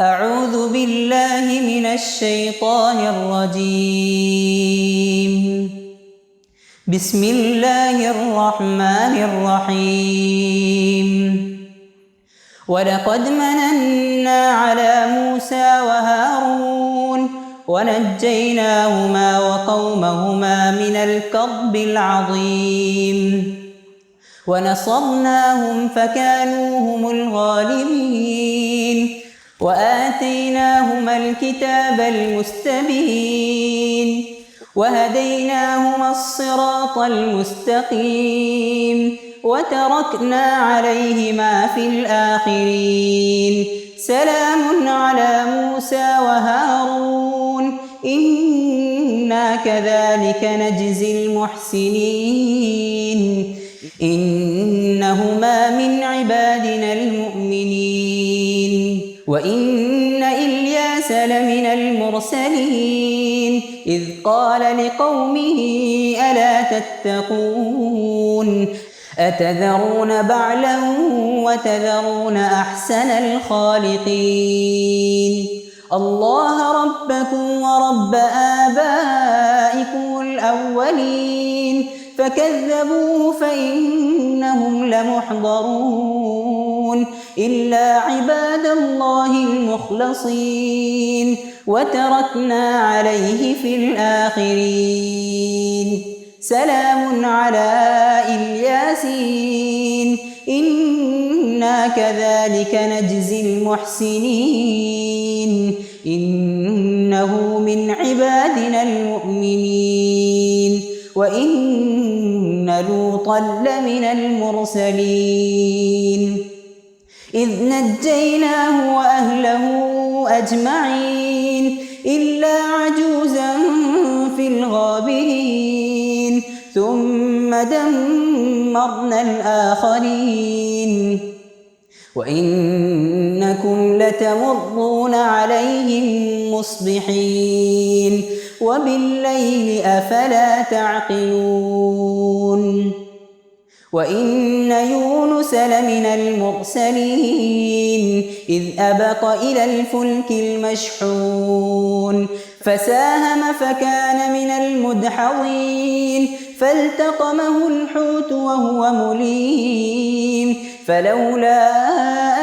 أعوذ بالله من الشيطان الرجيم. بسم الله الرحمن الرحيم. ولقد مننا على موسى وهارون ونجيناهما وقومهما من الكرب العظيم ونصرناهم فكانوا هم الغالبين وآتيناهما الكتاب المستبين وهديناهما الصراط المستقيم وتركنا عليهما في الآخرين. سلام على موسى وهارون إنا كذلك نجزي المحسنين إنهما من عبادنا المؤمنين. وإن إلياس لمن المرسلين إذ قال لقومه ألا تتقون أتذرون بعلا وتذرون أحسن الخالقين الله ربكم ورب آبائكم الأولين فكذبوه فإنهم لمحضرون إلا عباد الله المخلصين وتركنا عليه في الآخرين. سلام على الياسين إنا كذلك نجزي المحسنين إنه من عبادنا المؤمنين. وإن لوطا لمن المرسلين إذ نجيناه وأهله أجمعين إلا عجوزا في الغابرين ثم دمرنا الآخرين. وإنكم لتمرون عليهم مصبحين وبالليل أفلا تعقلون. وإن يونس لمن المرسلين إذ أبق إلى الفلك المشحون فساهم فكان من المدحضين فالتقمه الحوت وهو مليم فلولا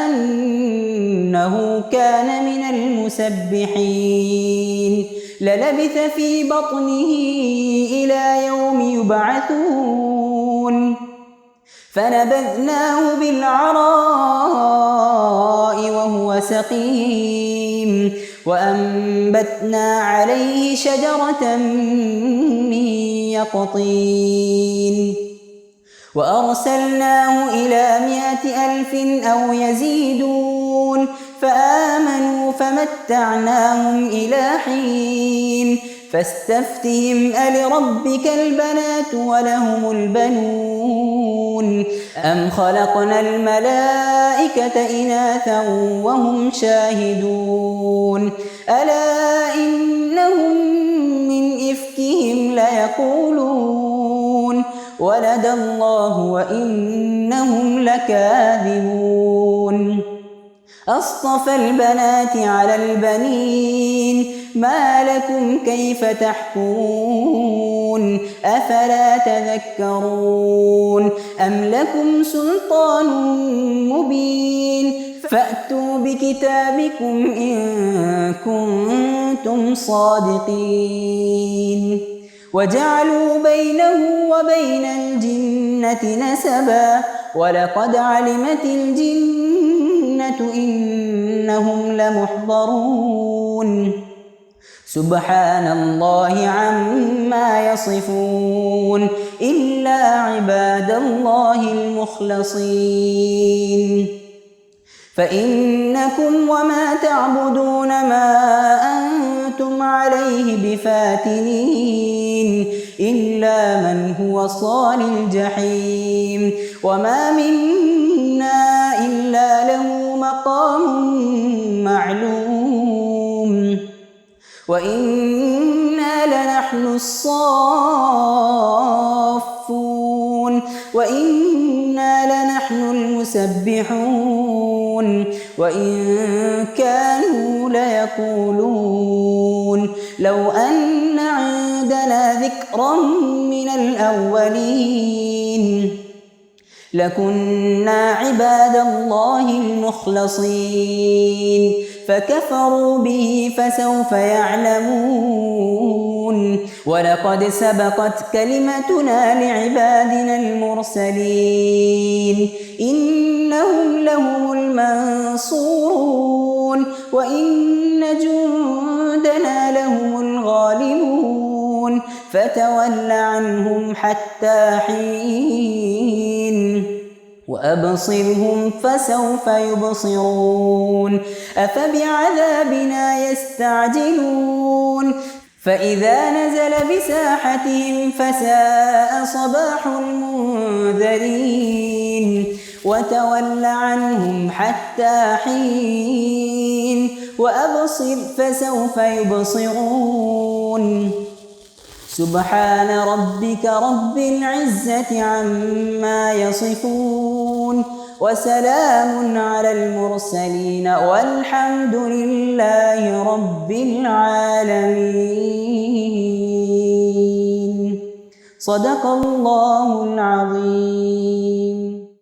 أنه كان من المسبحين للبث في بطنه إلى يوم يبعثون فنبذناه بالعراء وهو سقيم وأنبتنا عليه شجرة من يقطين وأرسلناه إلى 100,000 أو يزيدون فآمنوا فمتعناهم إلى حين فاستفتهم ألربك البنات ولهم البنون أم خلقنا الملائكة إناثا وهم شاهدون ألا إنهم من إفكهم ليقولون ولد الله وإنهم لكاذبون أصطفى البنات على البنين ما لكم كيف تحكمون أفلا تذكرون أم لكم سلطان مبين فأتوا بكتابكم إن كنتم صادقين وجعلوا بينه وبين الجنة نسبا ولقد علمت الجنة إنهم لمحضرون سبحان الله عما يصفون إلا عباد الله المخلصين. فإنكم وما تعبدون ما أنتم عليه بفاتنين إلا من هو صال الجحيم وما منا إلا له مقام معلوم وإنا لنحن الصافون وإنا لنحن المسبحون وإن كانوا ليقولون لو أن عندنا ذكرا من الأولين لكنا عباد الله المخلصين فكفروا به فسوف يعلمون ولقد سبقت كلمتنا لعبادنا المرسلين إنهم لهم المنصورون وإن جندنا لهم الغالبون فتول عنهم حتى حين وأبصرهم فسوف يبصرون أفبعذابنا يستعجلون فإذا نزل بساحتهم فساء صباح المنذرين وتول عنهم حتى حين وأبصر فسوف يبصرون سبحان ربك رب العزة عما يصفون وسلام على المرسلين والحمد لله رب العالمين صدق الله العظيم.